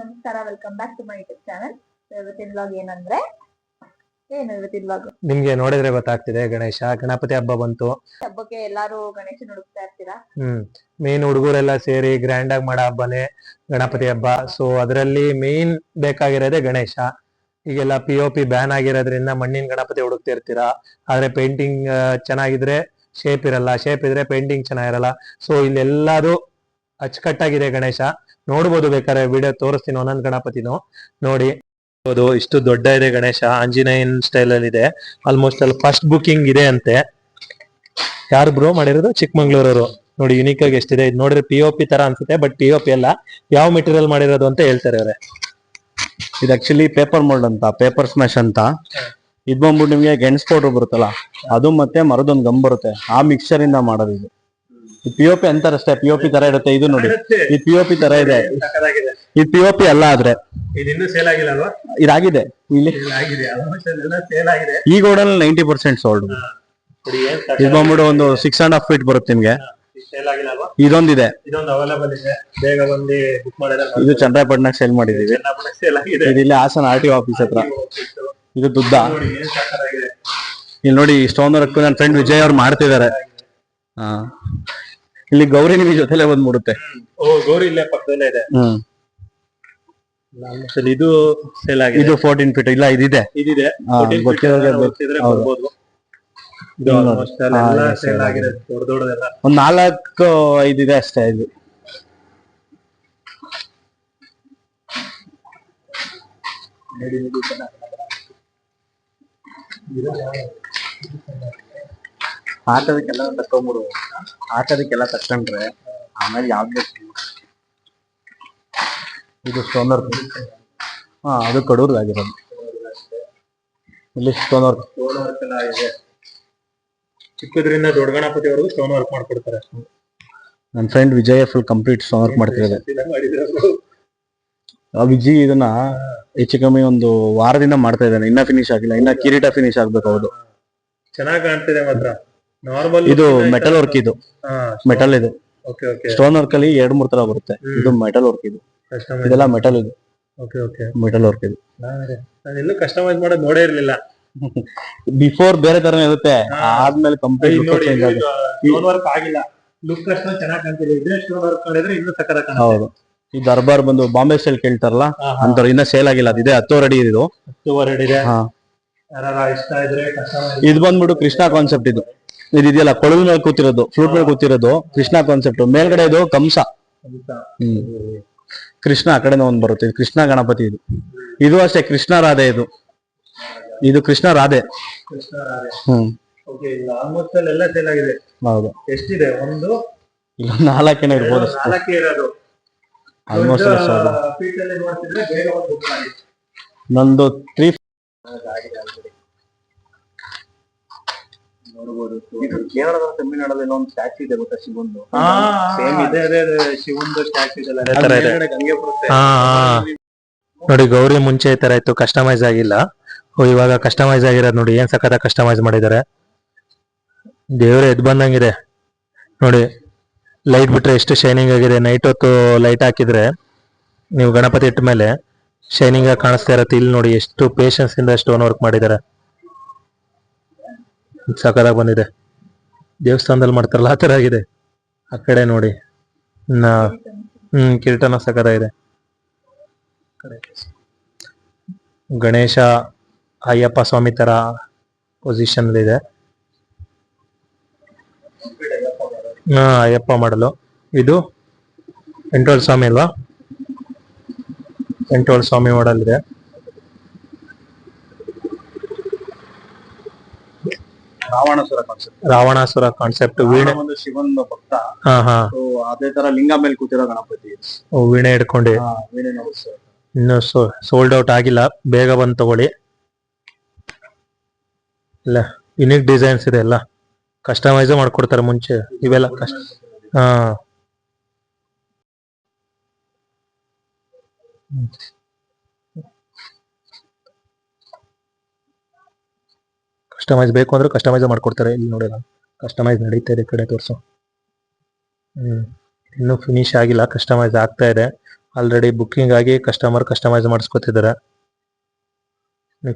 ನಮಸ್ಕಾರ, welcome back to my YouTube channel. ಇವತ್ತಿನ vlog ಏನಂದ್ರೆ ಇವತ್ತಿನ ವ್ಲಾಗ್ ನಿಮ್ಗೆ ನೋಡಿದ್ರೆ ಗೊತ್ತಾಗ್ತಿದೆ. ಗಣಪತಿ ಹಬ್ಬ ಬಂತು. ಹಬ್ಬಕ್ಕೆ ಎಲ್ಲಾರು ಗಣೇಶನ ಹುಡುಕ್ತಾ ಇರ್ತೀರಾ. ಮೇನ್ ಹುಡುಗರೆಲ್ಲ ಸೇರಿ ಗ್ರ್ಯಾಂಡ್ ಆಗಿ ಮಾಡೋ ಹಬ್ಬನೇ ಗಣಪತಿ ಹಬ್ಬ. ಸೊ ಅದರಲ್ಲಿ ಮೇನ್ ಬೇಕಾಗಿರೋದೇ ಗಣೇಶ. ಈಗೆಲ್ಲ POP ಬ್ಯಾನ್ ಆಗಿರೋದ್ರಿಂದ ಮಣ್ಣಿನ ಗಣಪತಿ ಹುಡುಕ್ತಿರ್ತೀರಾ. ಆದ್ರೆ ಪೇಂಟಿಂಗ್ ಚೆನ್ನಾಗಿದ್ರೆ ಶೇಪ್ ಇರಲ್ಲ, ಶೇಪ್ ಇದ್ರೆ ಪೇಂಟಿಂಗ್ ಚೆನ್ನಾಗಿರಲ್ಲ. ಸೊ ಇಲ್ಲೆಲ್ಲರೂ ಅಚ್ಚುಕಟ್ಟಾಗಿದೆ ಗಣೇಶ. ನೋಡ್ಬೋದು, ಬೇಕಾದ್ರೆ ವಿಡಿಯೋ ತೋರಿಸ್ತೀನಿ ಒಂದೊಂದು ಗಣಪತಿನೂ ನೋಡಿ. ಇಷ್ಟು ದೊಡ್ಡ ಇದೆ ಗಣೇಶ, ಆಂಜನೇಯನ್ ಸ್ಟೈಲ್ ಅಲ್ಲಿ ಇದೆ. ಆಲ್ಮೋಸ್ಟ್ ಅಲ್ಲಿ ಫಸ್ಟ್ ಬುಕಿಂಗ್ ಇದೆ ಅಂತೆ. ಯಾರು ಬ್ರೋ ಮಾಡಿರೋದು? ಚಿಕ್ಕಮಂಗ್ಳೂರವರು. ನೋಡಿ ಯುನಿಕ್ ಆಗಿ ಎಷ್ಟಿದೆ ಇದು. ನೋಡಿದ್ರೆ POP ತರ ಅನ್ಸುತ್ತೆ, ಬಟ್ POP ಅಲ್ಲ. ಯಾವ ಮೆಟೀರಿಯಲ್ ಮಾಡಿರೋದು ಅಂತ ಹೇಳ್ತಾರೆ ಅವ್ರೆ. ಇದು ಆಕ್ಚುಲಿ ಪೇಪರ್ ಮೋಲ್ಡ್ ಅಂತ, ಪೇಪರ್ ಸ್ಮ್ಯಾಶ್ ಅಂತ. ಇದು ಬಂದ್ಬಿಟ್ಟು ನಿಮ್ಗೆ ಗೆಣಸ್ ಪೌಡರ್ ಬರುತ್ತಲ್ಲ, ಅದು ಮತ್ತೆ ಮರದೊಂದು ಗಮ್ ಬರುತ್ತೆ, ಆ ಮಿಕ್ಸ್ಚರ್ ಇಂದ ಮಾಡೋದು. ಇದು POP ಅಂತಾರಷ್ಟೇ, POP ತರ ಇರುತ್ತೆ. ಇದು ನೋಡಿ, ಈ POP ತರ ಇದೆ. ಇದು POP ಅಲ್ಲ, ಆದ್ರೆ ಇದಾಗಿದೆ ಇಲ್ಲಿ ಈ ಗೋಡನ್ 90% ಸೋಲ್ಡ್. ಇದು ಬಂದ್ಬಿಟ್ಟು ಒಂದು 6.5 feet ಬರುತ್ತೆ ನಿಮ್ಗೆ. ಇದೊಂದಿದೆ, ಇದು ಚಂದ್ರಾಯಪಟ್ಟಣಕ್ಕೆ ಸೇಲ್ ಮಾಡಿದೀವಿ. ಇಲ್ಲಿ ಹಾಸನ RTO ಆಫೀಸ್ ಹತ್ರ. ಇದು ದುಡ್ಡ. ಇಲ್ಲಿ ನೋಡಿ ಸ್ಟೋನ್ ವರ್ಕ್ ನನ್ನ ಫ್ರೆಂಡ್ ವಿಜಯ್ ಅವ್ರು ಮಾಡ್ತಿದ್ದಾರೆ. ಇಲ್ಲಿ ಗೌರಿ ನಿಮಗೆ ಜೊತೆಲೆ ಬಂದ್ಬಿಡುತ್ತೆ. ಗೌರಿ ಇಲ್ಲೇ ಪಕ್ಕದಲ್ಲೇ ಇದೆ. ಇದು ಸೇಲ್ ಆಗಿದೆ. ಇದು 14 feet ಇಲ್ಲ, ಇದಿದೆ. ಒಂದ್ 4-5 ಇದೆ ಅಷ್ಟೇ. ಇದು ಹಾಕೋದಕ್ಕೆಲ್ಲ ತಕೊಂಡ್ಬಿಡು, ಹಾಕೋದಕ್ಕೆಲ್ಲ ತಕೊಂಡ್ರೆ ಆಮೇಲೆ ಯಾವ್ದು. ಇದು ಸ್ಟೋನ್ ವರ್ಕ್. ಅದು ಕಡೂರ್ಗೆ ಆಗಿರೋದು. ಇಲ್ಲಿ ಸ್ಟೋನ್ ವರ್ಕ್. ಚಿಕ್ಕದ್ರಿಂದ ದೊಡ್ಡ ಗಣಪತಿವರೆಗೂ ಸ್ಟೋನ್ ವರ್ಕ್ ಮಾಡ್ಕೊಡ್ತಾರೆ. ನನ್ನ friend Vijay full complete stone work ಮಾಡ್ತಿದ್ದಾರೆ. ವಿಜಯ್ ಇದನ್ನ ಹೆಚ್ಚು ಕಮ್ಮಿ ಒಂದು ವಾರದಿಂದ ಮಾಡ್ತಾ ಇದ್ದಾನೆ. ಇನ್ನ ಫಿನಿಶ್ ಆಗಿಲ್ಲ, ಇನ್ನ ಕಿರೀಟ ಫಿನಿಶ್ ಆಗ್ಬೇಕು. ಹೌದು, ಚೆನ್ನಾಗಿ ಕಾಣ್ತಿದೆ ಮಾತ್ರ. ನಾರ್ಮಲ್ ಇದು ಮೆಟಲ್ ವರ್ಕ್. ಇದು ಮೆಟಲ್. ಇದು ಸ್ಟೋನ್ ವರ್ಕ್ ಅಲ್ಲಿ 2-3 ತರ ಬರುತ್ತೆ. ಇದು ಮೆಟಲ್ ವರ್ಕ್. ಇದು ಇದೆಲ್ಲ ಮೆಟಲ್. ಇದು ಮೆಟಲ್ ವರ್ಕ್. ಇದು ನಾನು ಕಸ್ಟಮೈಸ್ ಮಾಡೋದು ನೋಡೇ ಇರ್ಲಿಲ್ಲ. ಬಿಫೋರ್ ಬೇರೆ ತರನೇ ಇರುತ್ತೆ, ಆದ್ಮೇಲೆ ಕಂಪ್ಲೀಟ್ ಸ್ಟೋನ್ ವರ್ಕ್ ಆಗಿಲ್ಲ. ಲುಕ್ ಅಷ್ಟು ಚೆನ್ನಾಗಿ ಕಾಣ್ತಿದೆ. ಇದೇ ಸ್ಟೋನ್ ವರ್ಕ್ ಮಾಡಿದ್ರೆ ಇನ್ನೂ ಸಕ್ಕತ್ತಾಗಿ ಕಾಣುತ್ತೆ. ಹೌದು. ಈ ದರ್ಬಾರ್ ಬಂದು ಬಾಂಬೆ ಸ್ಟೈಲ್ ಕೇಳ್ತಾರಲ್ಲ ಅಂತವ್ರು ಇನ್ನ ಸೇಲ್ ಆಗಿಲ್ಲ. ಅದಿದೆ 10 ಅಡಿ. ಇದು 10 ಅಡಿ ಇದೆ. ಇದು ಬಂದ್ಬಿಟ್ಟು ಕೃಷ್ಣ ಕಾನ್ಸೆಪ್ಟ್. ಇದು ಇದೆಯಲ್ಲ ಕೊಳಲ್ ಮೇಲೆ ಕೂತಿರೋದು, ಫ್ಲೂಟ್ ಮೇಲೆ ಕೂತಿರೋದು ಕೃಷ್ಣ ಕಾನ್ಸೆಪ್ಟ್. ಮೇಲ್ಗಡೆ ಇದು ಕಂಸ. ಕೃಷ್ಣ ಆ ಕಡೆ ಒಂದ್ ಬರುತ್ತೆ. ಇದು ಕೃಷ್ಣ ಗಣಪತಿ. ಇದು ಅಷ್ಟೇ ಕೃಷ್ಣ ರಾಧೆ. ಇದು ಕೃಷ್ಣ ರಾಧೆ. ಹೌದು. ಎಷ್ಟಿದೆ? ಒಂದು ಇಲ್ಲ 4 ಇರ್ಬೋದು. ಆಲ್ಮೋಸ್ಟ್ ನಂದು 3 ನೋಡಬಹುದು. ಇದು ಕೇರಳದ ತಮಿಳುನಾಡಲ್ಲಿ ಒಂದು ಸ್ಟ್ಯಾಚು ಇದೆ ಗೊತ್ತಾ, ಶಿವಂದು. ಸೇಮ್ ಇದೆ. ಶಿವಂದು ಸ್ಟ್ಯಾಚು ಇದೆ. ನೋಡಿ, ಗೌರಿ ಮುಂಚೆ ಈ ತರ ಇತ್ತು, ಕಸ್ಟಮೈಸ್ ಆಗಿಲ್ಲ. ಇವಾಗ ಕಸ್ಟಮೈಸ್ ಆಗಿರೋದು ನೋಡಿ, ಏನ್ ಸಖತ್ ಕಸ್ಟಮೈಸ್ ಮಾಡಿದ್ದಾರೆ. ದೇವ್ರೆ ಎದ್ ಬಂದಂಗಿದೆ ನೋಡಿ. ಲೈಟ್ ಬಿಟ್ರೆ ಎಷ್ಟು ಶೈನಿಂಗ್ ಆಗಿದೆ. ನೈಟ್ ಹೊತ್ತು ಲೈಟ್ ಹಾಕಿದ್ರೆ ನೀವು ಗಣಪತಿ ಇಟ್ಟ ಮೇಲೆ ಶೈನಿಂಗ್ ಆಗಿ ಕಾಣಿಸ್ತಾ ಇರತ್ತೆ. ಇಲ್ಲಿ ನೋಡಿ ಎಷ್ಟು ಪೇಶನ್ಸ್ ಇಂದ ಸ್ಟೋನ್ ವರ್ಕ್ ಮಾಡಿದ್ದಾರೆ. ಸಖತ್ತಾಗಿ ಬಂದಿದೆ. ದೇವಸ್ಥಾನದಲ್ಲಿ ಮಾಡ್ತಾರಲ್ಲ ಆ ತರ ಆಗಿದೆ. ಆ ಕಡೆ ನೋಡಿ, ಕಿರೀಟನ ಸಖತ್ತಾಗಿದೆ. ಗಣೇಶ ಅಯ್ಯಪ್ಪ ಸ್ವಾಮಿ ತರ ಪೊಸಿಷನ್ ಇದೆ. ಅಯ್ಯಪ್ಪ ಮಾಡಲು. ಇದು ಎಂಟೋಳ್ ಸ್ವಾಮಿ ಅಲ್ವಾ? ಎಂಟೋಳ್ ಸ್ವಾಮಿ ಮಾಡಲ್ ಇದೆ. ರಾವಣಾಸುರ ಕಾನ್ಸೆಪ್ಟ್. ವೀಣೆ, ಶಿವನ್ ಭಕ್ತ. ಅದೇ ತರ ಲಿಂಗ ಮೇಲೆ ಕೂತಿರೋ ಗಣಪತಿ. ವೀಣೆ ಹಿಡ್ಕೊಂಡು. ಇನ್ನು ಸೋಲ್ಡ್ ಔಟ್ ಆಗಿಲ್ಲ, ಬೇಗ ಬಂದು ತಗೊಳ್ಳಿ. ಇಲ್ಲ, ಯುನಿಕ್ ಡಿಸೈನ್ಸ್ ಇದೆ. ಎಲ್ಲ ಕಸ್ಟಮೈಸ್ ಮಾಡ್ಕೊಡ್ತಾರೆ ಮುಂಚೆ. ಇವೆಲ್ಲ ಕಸ್ಟಮೈಸ್ ಬೇಕು ಅಂದ್ರೆ ಕಸ್ಟಮೈಸ್ ಮಾಡ್ಕೊಡ್ತಾರೆ. ಇಲ್ಲಿ ನೋಡಿ, ಕಸ್ಟಮೈಸ್ ನಡೀತಾ ಇದೆ. ಕಡೆ ತೋರಿಸು. ಇನ್ನೂ ಫಿನಿಶ್ ಆಗಿಲ್ಲ, ಕಸ್ಟಮೈಸ್ ಆಗ್ತಾ ಇದೆ. ಆಲ್ರೆಡಿ ಬುಕ್ಕಿಂಗ್ ಆಗಿ ಕಸ್ಟಮರ್ ಕಸ್ಟಮೈಸ್ ಮಾಡಿಸ್ಕೊತಿದ್ದಾರೆ.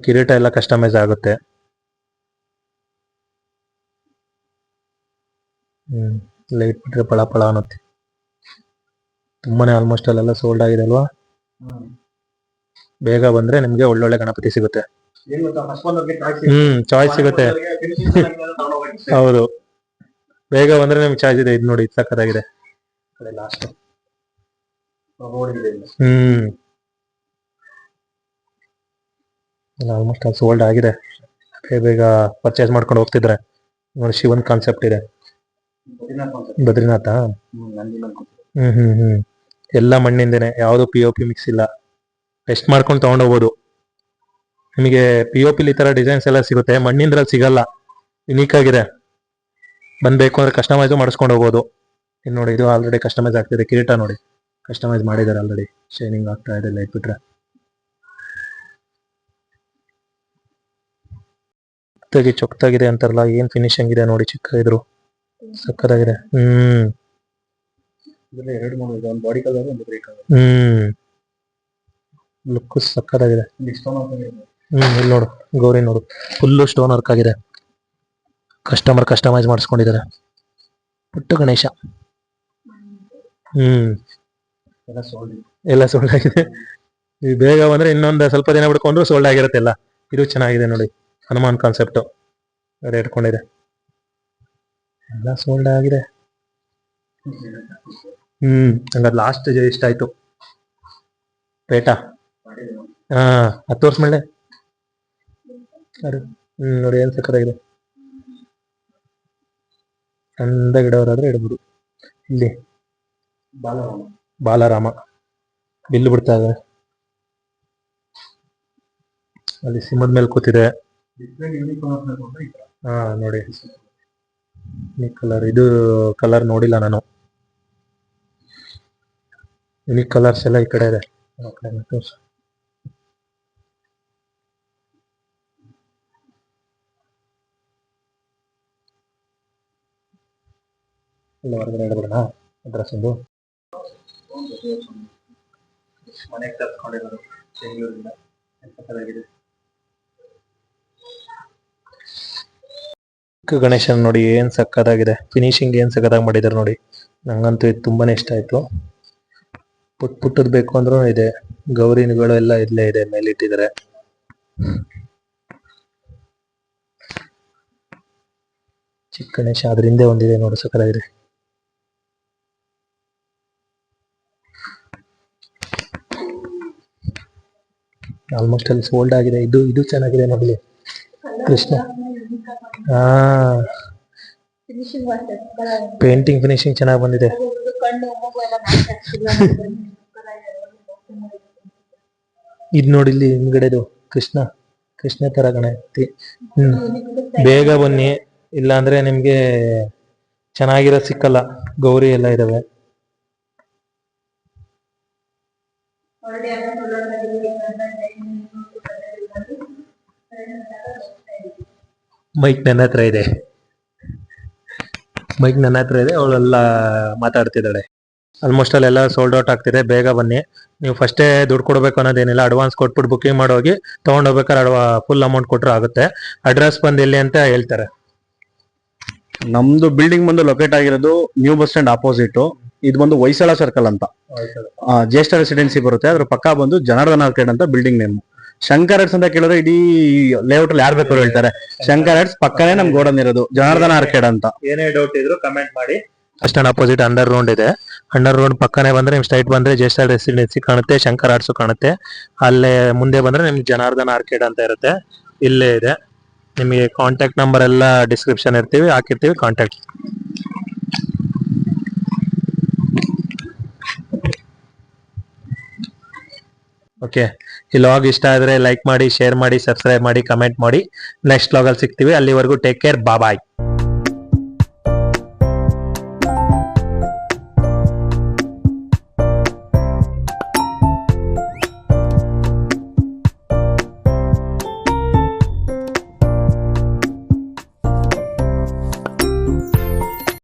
ಕಿರೀಟ ಎಲ್ಲ ಕಸ್ಟಮೈಸ್ ಆಗುತ್ತೆ. ಲೈಟ್ ಬಿಟ್ರೆ ಪಳ ಪಳ ಅನ್ನುತ್ತೆ. ತುಂಬಾನೇ ಆಲ್ಮೋಸ್ಟ್ ಅಲ್ಲೆಲ್ಲ ಸೋಲ್ಡ್ ಆಗಿದೆ ಅಲ್ವಾ. ಬೇಗ ಬಂದ್ರೆ ನಿಮ್ಗೆ ಒಳ್ಳೊಳ್ಳೆ ಗಣಪತಿ ಸಿಗುತ್ತೆ. ಚಾಯ್ಸ್ ಸಿಗುತ್ತೆ. ಹೌದು, ಬೇಗ ಬಂದ್ರೆ ನಿಮ್ಗೆ ಚಾಯ್ಸ್ ಇದೆ. ಇದು ನೋಡಿ, ಇದು ಸಕ್ಕತ್ತಾಗಿದೆ. ಲಾಸ್ಟ್ ಆಲ್ಮೋಸ್ಟ್ ಅಲ್ಲಿ ಸೋಲ್ಡ್ ಆಗಿದೆ. ಬೇಗ ಪರ್ಚೇಸ್ ಮಾಡ್ಕೊಂಡು ಹೋಗ್ತಿದ್ರೆ. ನೋಡಿ, ಶಿವನ್ ಕಾನ್ಸೆಪ್ಟ್ ಇದೆ. ಬದ್ರಿನಾಥ. ಎಲ್ಲ ಮಣ್ಣಿಂದೇನೆ, ಯಾವ್ದು POP ಮಿಕ್ಸ್ ಇಲ್ಲ. ಟೆಸ್ಟ್ ಮಾಡ್ಕೊಂಡು ತಗೊಂಡೋಗ್ಬೋದು. ನಿಮಗೆ POP ಈ ತರ ಡಿಸೈನ್ಸ್ ಎಲ್ಲ ಸಿಗುತ್ತೆ, ಮಣ್ಣಿಂದ್ರಲ್ಲಿ ಸಿಗಲ್ಲ. ಯುನೀಕ್ ಆಗಿದೆ. ಬಂದ್ಬೇಕು ಅಂದ್ರೆ ಕಸ್ಟಮೈಸ್ ಮಾಡಿಸ್ಕೊಂಡು ಹೋಗ್ಬೋದು. ಇನ್ನು ನೋಡಿ, ಇದು ಆಲ್ರೆಡಿ ಕಸ್ಟಮೈಸ್ ಆಗ್ತಿದೆ. ಕಿರೀಟ ನೋಡಿ, ಕಸ್ಟಮೈಸ್ ಮಾಡಿದ್ದಾರೆ ಆಲ್ರೆಡಿ. ಶೈನಿಂಗ್ ಆಗ್ತಾ ಇದೆ ಲೈಟ್ ಬಿಟ್ರೆ. ಚೊಕ್ತಾಗಿದೆ ಅಂತಾರಲ್ಲ, ಏನ್ ಫಿನಿಶಿಂಗ್ ಇದೆ ನೋಡಿ. ಚಿಕ್ಕ ಇದ್ರು ಸಕ್ಕತ್ತಾಗಿದೆ. ಬಾಡಿ ಕಲರ್, ಒಂದು ಗ್ರೇ ಕಲರ್. ಲುಕ್ ಸಕ್ಕತ್ತಾಗಿದೆ. ಇಲ್ಲಿ ನೋಡು, ಗೌರಿ ನೋಡು, ಫುಲ್ಲು ಸ್ಟೋನ್ ವರ್ಕ್ ಆಗಿದೆ. ಕಸ್ಟಮರ್ ಕಸ್ಟಮೈಸ್ ಮಾಡಿಸ್ಕೊಂಡಿದ್ದಾರೆ. ಪುಟ್ಟು ಗಣೇಶ. ಎಲ್ಲ ಸೋಲ್ಡ್ ಆಗಿದೆ. ಈ ಬೇಗ ಬಂದ್ರೆ ಇನ್ನೊಂದು ಸ್ವಲ್ಪ ದಿನ ಬಿಡ್ಕೊಂಡ್ರು ಸೋಲ್ಡ್ ಆಗಿರುತ್ತೆ ಎಲ್ಲ. ಇದು ಚೆನ್ನಾಗಿದೆ ನೋಡಿ, ಹನುಮಾನ್ ಕಾನ್ಸೆಪ್ಟ್ ಬೇರೆ ಇಟ್ಕೊಂಡಿದೆ. ಎಲ್ಲ ಸೋಲ್ಡ್ ಆಗಿದೆ. ಹಂಗ ಲಾಸ್ಟ್ ಇಷ್ಟ ಆಯ್ತು. ಪೇಟ 10 ವರ್ಷ ಮೇಲೆ ನೋಡಿ, ಏನ್ ಸಕ್ಕತ್ತಾಗಿದೆ. ಚಂದ ಗಿಡವರಾದ್ರೆ ಇಡ್ಬೋದು. ಇಲ್ಲಿ ಬಾಲರಾಮ ಬಿಲ್ಲು ಬಿಡ್ತಾ ಇದೆ. ಅಲ್ಲಿ ಸಿಂಹದ ಮೇಲೆ ಕೂತಿದೆ. ನೋಡಿ, ಕಲರ್. ಇದು ಕಲರ್ ನೋಡಿಲ್ಲ ನಾನು. ಯುನಿಕ್ ಕಲರ್ಸ್ ಎಲ್ಲ ಈ ಕಡೆ ಇದೆ. ಇಲ್ಲ, ಹೊರಗಡೆ ಇಡಬೇಡ ಅಡ್ರೆಸ್. ಒಂದು ಮನೆಗೆ ತರ್ಸ್ಕೊಂಡಿರೋದು ಬೆಂಗಳೂರಿಂದ. ಗಣೇಶನ್ ನೋಡಿ, ಏನ್ ಸಕ್ಕತ್ತಾಗಿದೆ. ಫಿನಿಶಿಂಗ್ ಏನ್ ಸಕ್ಕತ್ತಾಗಿ ಮಾಡಿದಾರೆ ನೋಡಿ. ನಂಗಂತೂ ಇದು ತುಂಬಾನೇ ಇಷ್ಟ ಆಯ್ತು. ಪುಟ್ಟದ್ ಬೇಕು ಅಂದ್ರೂ ಇದೆ. ಗೌರಿಗಳು ಎಲ್ಲ ಇಲ್ಲೇ ಇದೆ, ಮೇಲೆ ಇಟ್ಟಿದ್ದಾರೆ. ಚಿಕ್ಕ ಗಣೇಶ ಅದ್ರ ಹಿಂದೆ ಒಂದಿದೆ ನೋಡಿ, ಸಕ್ಕತ್ತಾಗಿದೆ. ಆಲ್ಮೋಸ್ಟ್ ಅಲ್ಲಿ ಸೋಲ್ಡ್ ಆಗಿದೆ. ಇದು ಚೆನ್ನಾಗಿದೆ ನೋಡಿ, ಕೃಷ್ಣ. ಪೇಂಟಿಂಗ್ ಫಿನಿಶಿಂಗ್ ಚೆನ್ನಾಗಿ ಬಂದಿದೆ. ಇದು ನೋಡಿ, ಇಲ್ಲಿ ಹಿಂದ್ಗಡೆದು ಕೃಷ್ಣ ತರ ಗಣಪತಿ. ಬೇಗ ಬನ್ನಿ, ಇಲ್ಲ ಅಂದ್ರೆ ನಿಮ್ಗೆ ಚೆನ್ನಾಗಿರೋ ಸಿಕ್ಕಲ್ಲ. ಗೌರಿ ಎಲ್ಲ ಇದಾವೆ. ಮೈಕ್ ನನ್ನ ಹತ್ರ ಇದೆ. ಅವಳೆಲ್ಲ ಮಾತಾಡ್ತಿದ್ದಾಳೆ. ಆಲ್ಮೋಸ್ಟ್ ಅಲ್ಲೆಲ್ಲ ಸೋಲ್ಡ್ ಔಟ್ ಆಗ್ತಿದೆ. ಬೇಗ ಬನ್ನಿ. ನೀವು ಫಸ್ಟೇ ದುಡ್ಡು ಕೊಡ್ಬೇಕು ಅನ್ನೋದೇನಿಲ್ಲ. ಅಡ್ವಾನ್ಸ್ ಕೊಟ್ಬಿಟ್ಟು ಬುಕಿಂಗ್ ಮಾಡೋಗಿ ತಗೊಂಡೋಗ್ಬೇಕಾದ್ರೆ ಫುಲ್ ಅಮೌಂಟ್ ಕೊಟ್ಟರು ಆಗುತ್ತೆ. ಅಡ್ರೆಸ್ ಬಂದು ಎಲ್ಲಿ ಅಂತ ಹೇಳ್ತಾರೆ. ನಮ್ದು ಬಿಲ್ಡಿಂಗ್ ಬಂದು ಲೊಕೇಟ್ ಆಗಿರೋದು ನ್ಯೂ ಬಸ್ ಸ್ಟ್ಯಾಂಡ್ ಆಪೋಸಿಟ್. ಇದು ಬಂದು ಹೊಯ್ಸಳ ಸರ್ಕಲ್ ಅಂತ, ಜ್ಯೇಷ್ಠ ರೆಸಿಡೆನ್ಸಿ ಬರುತ್ತೆ. ಅದ್ರ ಪಕ್ಕ ಬಂದು ಜನಾರ್ದನ ಆರ್ಕೇಡ್ ಅಂತ ಬಿಲ್ಡಿಂಗ್ ನೇಮ್. ಶಂಕರ್ ಆರ್ಟ್ಸ್ ಅಂತ ಕೇಳಿದ್ರೆ ಇಡೀ ಲೇಔಟ್ ಅಲ್ಲಿ ಯಾರು ಬೇಕಾದ್ರು ಹೇಳ್ತಾರೆ. ಶಂಕರ್ ಆರ್ಟ್ಸ್ ಪಕ್ಕನೇ ನಮ್ ಗೋಡನ್ ಇರೋದು, ಜನಾರ್ದನ ಆರ್ಕೇಡ್ ಅಂತ. ಏನೇ ಡೌಟ್ ಇದ್ರು ಕಮೆಂಟ್ ಮಾಡಿ. Bus stand opposite under road ಇದೆ. ಅಂಡರ್ ರೋಡ್ ಪಕ್ಕನೇ ಬಂದ್ರೆ ನಿಮ್ ಸ್ಟ್ರೈಟ್ ಬಂದ್ರೆ ಜ್ಯೇಷ್ಠ ರೆಸಿಡೆನ್ಸಿ ಕಾಣುತ್ತೆ, ಶಂಕರ್ ಆರ್ಟ್ಸ್ ಕಾಣುತ್ತೆ. ಅಲ್ಲೇ ಮುಂದೆ ಬಂದ್ರೆ ನಿಮ್ಗೆ ಜನಾರ್ದನ ಆರ್ಕೇಡ್ ಅಂತ ಇರುತ್ತೆ, ಇಲ್ಲೇ ಇದೆ. ನಿಮಗೆ ಕಾಂಟ್ಯಾಕ್ಟ್ ನಂಬರ್ ಎಲ್ಲ ಡಿಸ್ಕ್ರಿಪ್ಷನ್ ಹಾಕಿರ್ತೀವಿ. ಕಾಂಟ್ಯಾಕ್ಟ್. ಓಕೆ, ಈ ಲಾಗ್ ಇಷ್ಟ ಆದ್ರೆ ಲೈಕ್ ಮಾಡಿ, ಶೇರ್ ಮಾಡಿ, ಸಬ್ಸ್ಕ್ರೈಬ್ ಮಾಡಿ, ಕಮೆಂಟ್ ಮಾಡಿ. ನೆಕ್ಸ್ಟ್ ಲಾಗ್ ಅಲ್ಲಿ ಸಿಗ್ತೀವಿ. ಅಲ್ಲಿವರೆಗೂ ಟೇಕ್ ಕೇರ್, ಬಾಯ್.